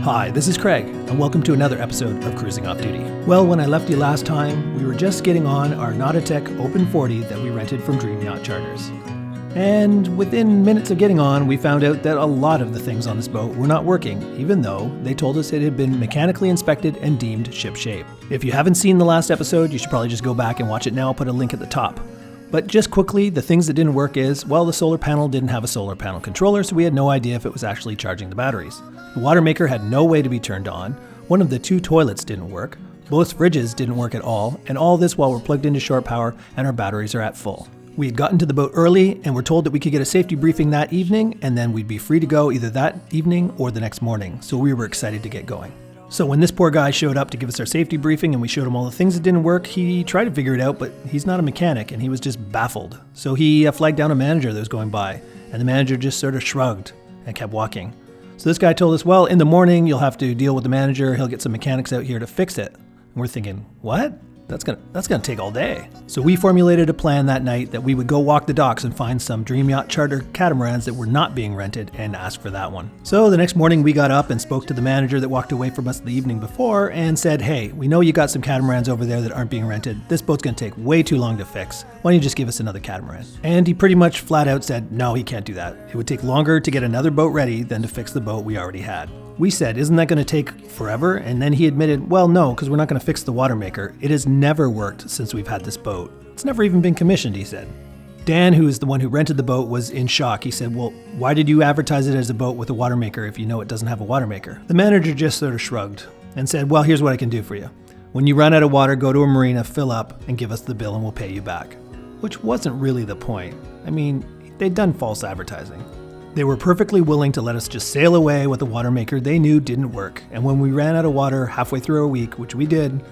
Hi, this is Craig, and welcome to another episode of Cruising Off Duty. Well, when I left you last time, we were just getting on our Nautatech Open 40 that we rented from Dream Yacht Charters. And within minutes of getting on, we found out that a lot of the things on this boat were not working, even though they told us it had been mechanically inspected and deemed shipshape. If you haven't seen the last episode, you should probably just go back and watch it now. I'll put a link at the top. But just quickly, the things that didn't work is, well, the solar panel didn't have a solar panel controller, so we had no idea if it was actually charging the batteries. The water maker had no way to be turned on. One of the two toilets didn't work. Both fridges didn't work at all, and all this while we're plugged into shore power and our batteries are at full. We had gotten to the boat early and were told that we could get a safety briefing that evening, and then we'd be free to go either that evening or the next morning, so we were excited to get going. So when this poor guy showed up to give us our safety briefing and we showed him all the things that didn't work, he tried to figure it out, but he's not a mechanic and he was just baffled. So he flagged down a manager that was going by, and the manager just sort of shrugged and kept walking. So this guy told us, well, in the morning you'll have to deal with the manager, he'll get some mechanics out here to fix it. And we're thinking, what? That's gonna take all day. So we formulated a plan that night that we would go walk the docks and find some Dream Yacht Charter catamarans that were not being rented and ask for that one. So the next morning we got up and spoke to the manager that walked away from us the evening before and said, hey, we know you got some catamarans over there that aren't being rented. This boat's gonna take way too long to fix. Why don't you just give us another catamaran? And he pretty much flat out said, no, he can't do that. It would take longer to get another boat ready than to fix the boat we already had. We said, isn't that going to take forever? And then he admitted, well, no, because we're not going to fix the water maker. It has never worked since we've had this boat. It's never even been commissioned, he said. Dan, who is the one who rented the boat, was in shock. He said, well, why did you advertise it as a boat with a water maker if you know it doesn't have a water maker? The manager just sort of shrugged and said, well, here's what I can do for you. When you run out of water, go to a marina, fill up, and give us the bill and we'll pay you back. Which wasn't really the point. I mean, they'd done false advertising. They were perfectly willing to let us just sail away with a water maker they knew didn't work. And when we ran out of water halfway through a week, which we did,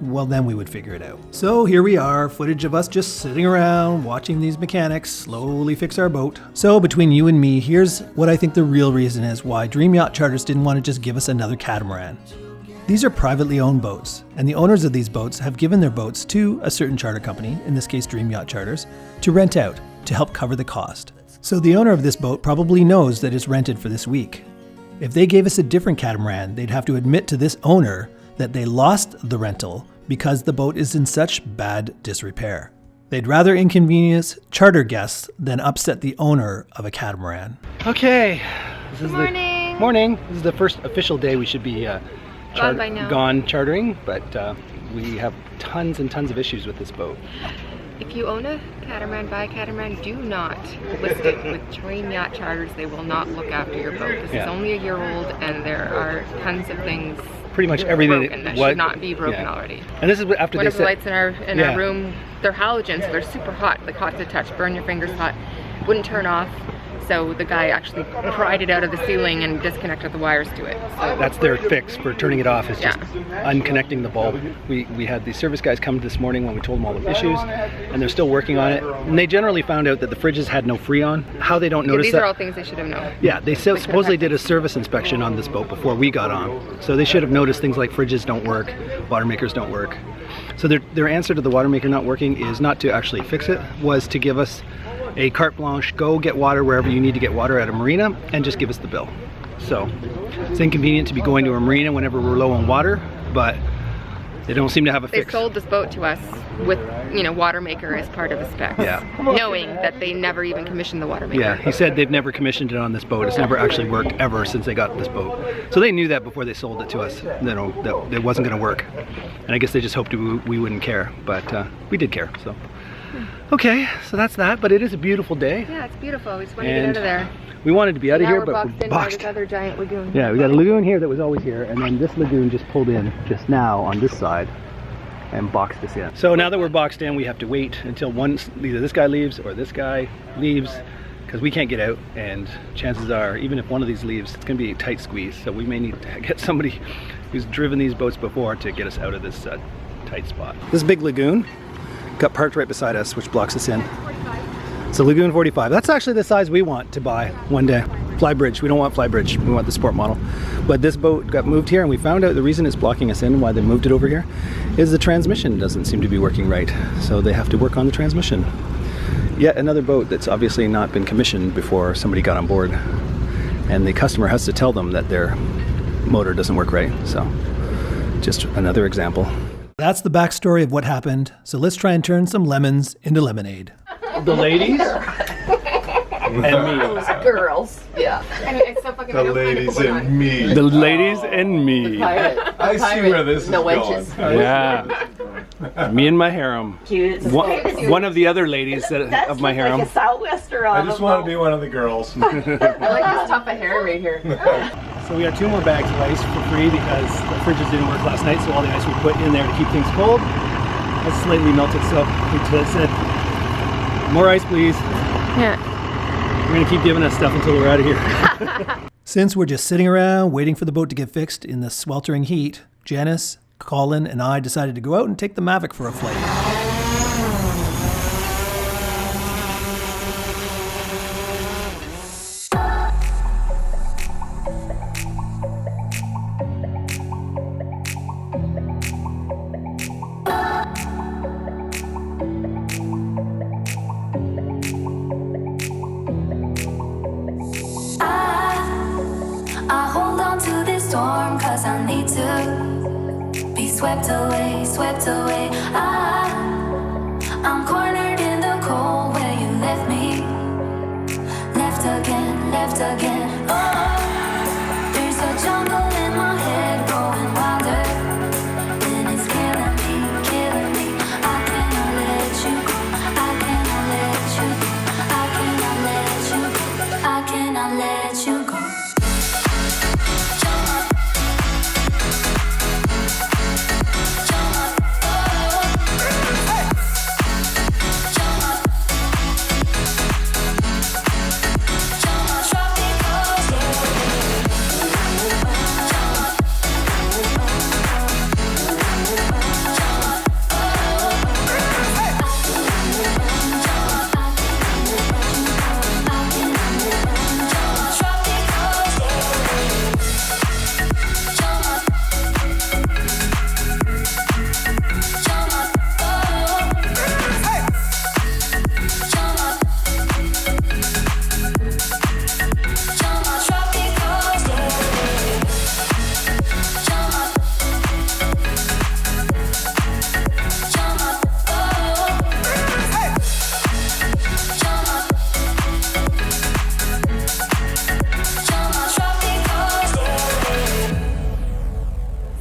well, then we would figure it out. So here we are, footage of us just sitting around watching these mechanics slowly fix our boat. So between you and me, here's what I think the real reason is why Dream Yacht Charters didn't want to just give us another catamaran. These are privately owned boats, and the owners of these boats have given their boats to a certain charter company, in this case Dream Yacht Charters, to rent out, to help cover the cost. So the owner of this boat probably knows that it's rented for this week. If they gave us a different catamaran, they'd have to admit to this owner that they lost the rental because the boat is in such bad disrepair. They'd rather inconvenience charter guests than upset the owner of a catamaran. Okay. Good morning. Morning. This is the first official day we should be gone chartering, but we have tons and tons of issues with this boat. If you own a catamaran, buy a catamaran, do not list it with Dream Yacht Charters. They will not look after your boat. This is only a year old, and there are tons of things. Pretty much everything that should not be broken already. And this is after one of the lights in our room. They're halogen, so they're super hot, like hot to touch, burn your fingers hot. Wouldn't turn off. So the guy actually pried it out of the ceiling and disconnected the wires to it. So that's their fix for turning it off, is just unconnecting the bulb. We had the service guys come this morning when we told them all the issues, and they're still working on it. And they generally found out that the fridges had no Freon. How they don't notice these are all things they should have known. Yeah, they supposedly did a service inspection on this boat before we got on. So they should have noticed things like fridges don't work, water makers don't work. So their answer to the water maker not working is not to actually fix it, was to give us a carte blanche, go get water wherever you need to get water at a marina, and just give us the bill. So it's inconvenient to be going to a marina whenever we're low on water, but they don't seem to have a fix. They sold this boat to us with, water maker as part of the specs, knowing that they never even commissioned the water maker. Yeah, he said they've never commissioned it on this boat. It's never actually worked ever since they got this boat. So they knew that before they sold it to us, that it wasn't going to work. And I guess they just hoped we wouldn't care, but we did care. So. Okay, so that's that, but it is a beautiful day. Yeah, it's beautiful. We just want to get out of there. We wanted to be out of here, but we're boxed in by this other giant lagoon. Yeah, we got a lagoon here that was always here, and then this lagoon just pulled in just now on this side and boxed us in. So now that we're boxed in, we have to wait until either this guy leaves or this guy leaves, because we can't get out, and chances are, even if one of these leaves, it's going to be a tight squeeze, so we may need to get somebody who's driven these boats before to get us out of this tight spot. This big lagoon got parked right beside us, which blocks us in. It's a Lagoon 45. That's actually the size we want to buy one day. Flybridge. We don't want Flybridge. We want the sport model. But this boat got moved here, and we found out the reason it's blocking us in, why they moved it over here, is the transmission doesn't seem to be working right. So they have to work on the transmission. Yet another boat that's obviously not been commissioned before somebody got on board. And the customer has to tell them that their motor doesn't work right. So just another example. That's the backstory of what happened. So let's try and turn some lemons into lemonade. The ladies and me. Girls. Yeah. The ladies and me. The ladies and me. I see where this is going. Yeah. Me and my harem. One of the other ladies of my harem. Like a southwester I just want to be one of the girls. I like this top of hair right here. So we got 2 more bags of ice for free because the fridges didn't work last night, so all the ice we put in there to keep things cold has slightly melted. So we said, more ice please. Yeah. We're gonna keep giving us stuff until we're out of here. Since we're just sitting around waiting for the boat to get fixed in the sweltering heat, Janice, Colin, and I decided to go out and take the Mavic for a flight. I hold on to this storm 'cause I need to be swept away, swept away. I'm cornered in the cold where you left me. Left again, left again. Oh, there's a jungle in my head growing wilder, and it's killing me, killing me. I cannot let you go, I cannot let you go, I cannot let you go, I cannot let you go.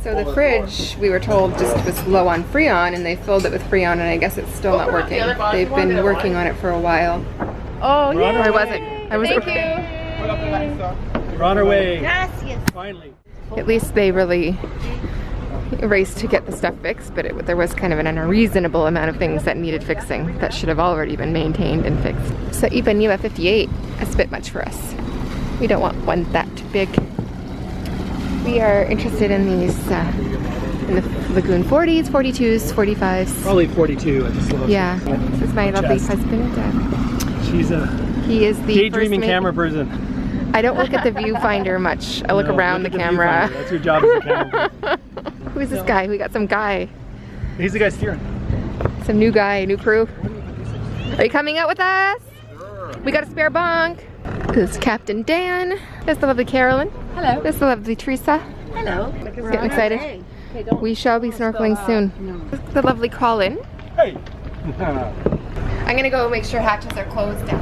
So the fridge, we were told, just was low on Freon, and they filled it with Freon, and I guess it's still not working. They've been working on it for a while. Oh, yeah. I wasn't. Thank you. We're on our way. Yes. Finally. At least they really raced to get the stuff fixed, but there was kind of an unreasonable amount of things that needed fixing that should have already been maintained and fixed. So Ipanema 58 is a bit much for us. We don't want one that big. We are interested in these, in the Lagoon 40s, 42s, 45s. Probably 42 at the Yeah, this is my lovely husband. He is the daydreaming camera person. I don't look at the viewfinder much. I look around the camera. That's your job as a camera. Who is this guy? We got some guy. He's the guy steering. Some new guy, new crew. Are you coming out with us? Sure. We got a spare bunk. This is Captain Dan. There's the lovely Carolyn. Hello. There's the lovely Teresa. Hello. Getting excited. Okay, we shall be snorkeling soon. The lovely Colin. Hey. I'm gonna go make sure hatches are closed down.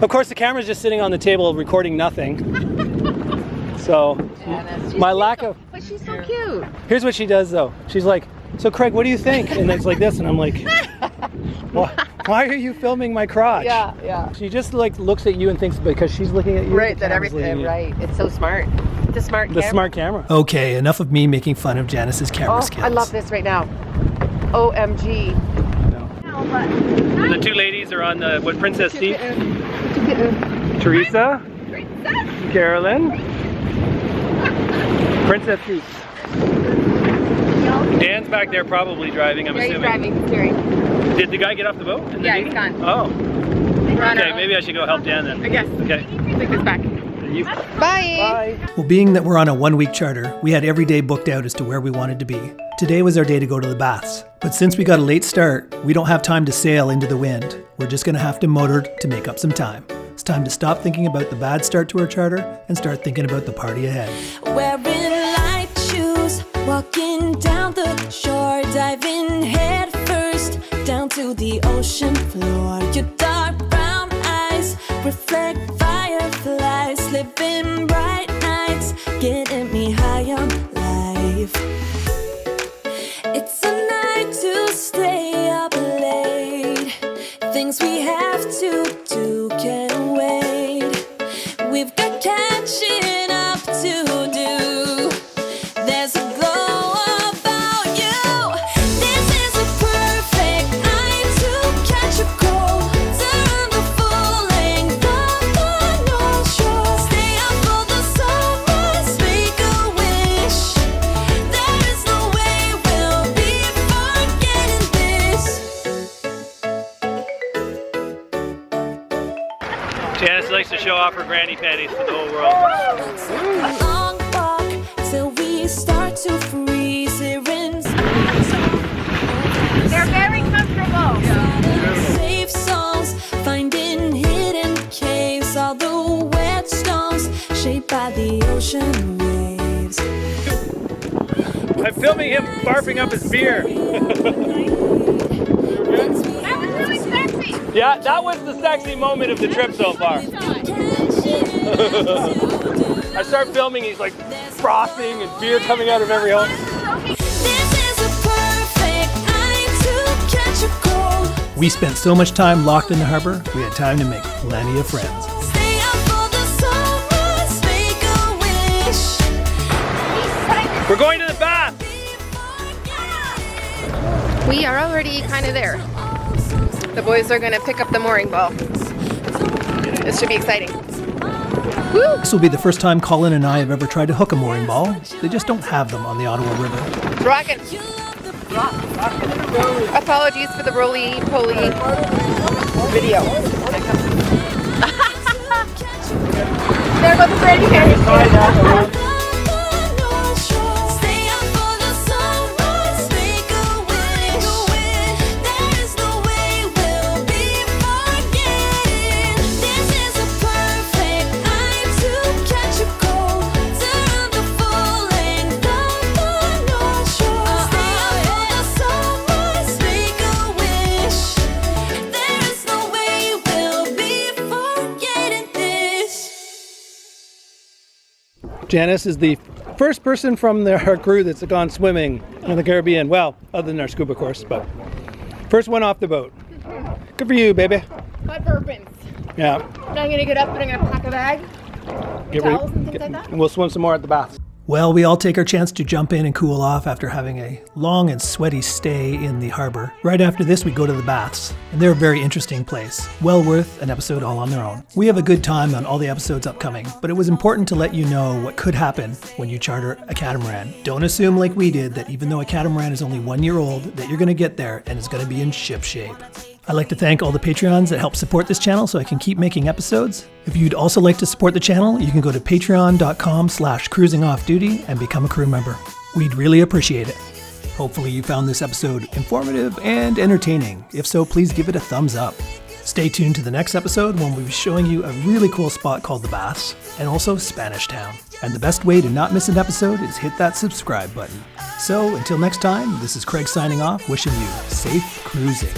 Of course, the camera's just sitting on the table recording nothing. So, my lack of... But she's so cute. Here's what she does though. She's like, so Craig, what do you think? And it's like this, and I'm like, why are you filming my crotch? Yeah. She just like looks at you and thinks because she's looking at you. Right, that everything, right. It's so smart. It's a smart camera. The smart camera. Okay, enough of me making fun of Janice's camera skills. I love this right now. OMG. The two ladies are on the, Princess Steve? Teresa? Carolyn? Princess Steve. Dan's back there probably driving, I'm assuming. He's driving, steering. Did the guy get off the boat? Yeah, he's gone. Oh. Okay, maybe I should go help Dan then. I guess. Okay. Take this back. Bye. Well, being that we're on a one-week charter, we had every day booked out as to where we wanted to be. Today was our day to go to the baths. But since we got a late start, we don't have time to sail into the wind. We're just going to have to motor to make up some time. It's time to stop thinking about the bad start to our charter and start thinking about the party ahead. Wearing light shoes, walking down the shore, diving head first down to the ocean floor. Your dark brown eyes reflect fireflies, living bright nights, getting me high on life. It's a night to stay up late. Things we have to do can't wait. We've got catching up to do. There's a glow about you. This is a perfect night to catch a cold. Turn the full length of the North Shore. Stay up for the sunrise, make a wish. There is no way we'll be forgetting this. Janice likes to show off her granny panties to the whole world. A long walk till we start to freeze here in They're very comfortable. safe songs, finding hidden caves, all the whetstones shaped by the ocean waves. I'm filming him barfing up his beer. That was really sexy. Yeah, that was the sexy moment of the trip so far. I start filming, he's like frothing and beer coming out of every hole. This is a perfect night to catch a cold. We spent so much time locked in the harbor, we had time to make plenty of friends. Stay up for the sunrise, make a wish. We're going to the bath! We are already kind of there. The boys are going to pick up the mooring ball. This should be exciting. Woo! This will be the first time Colin and I have ever tried to hook a mooring ball. They just don't have them on the Ottawa River. Rockin'. Apologies for the roly-poly video. There goes the Brandy Harry. Stay up for the sunrise, make a wish. There is no way we'll be forgetting. This is a perfect night to catch a cold. Turn the full length of the North Shore. Stay up for the sunrise, make a wish. There is no way we'll be forgetting this. Janice is the first person from our crew that's gone swimming in the Caribbean. Well, other than our scuba course, but first one off the boat. Good for you, baby. My bourbons. Yeah. Now I'm gonna get up and I'm gonna pack a bag. Towels and things like that. And we'll swim some more at the baths. Well, we all take our chance to jump in and cool off after having a long and sweaty stay in the harbor. Right after this, we go to the baths, and they're a very interesting place. Well worth an episode all on their own. We have a good time on all the episodes upcoming, but it was important to let you know what could happen when you charter a catamaran. Don't assume like we did that even though a catamaran is only 1 year old, that you're gonna get there and it's gonna be in ship shape. I'd like to thank all the Patreons that help support this channel so I can keep making episodes. If you'd also like to support the channel, you can go to patreon.com/cruisingoffduty and become a crew member. We'd really appreciate it. Hopefully you found this episode informative and entertaining. If so, please give it a thumbs up. Stay tuned to the next episode when we'll be showing you a really cool spot called the Baths and also Spanish Town. And the best way to not miss an episode is hit that subscribe button. So until next time, this is Craig signing off, wishing you safe cruising.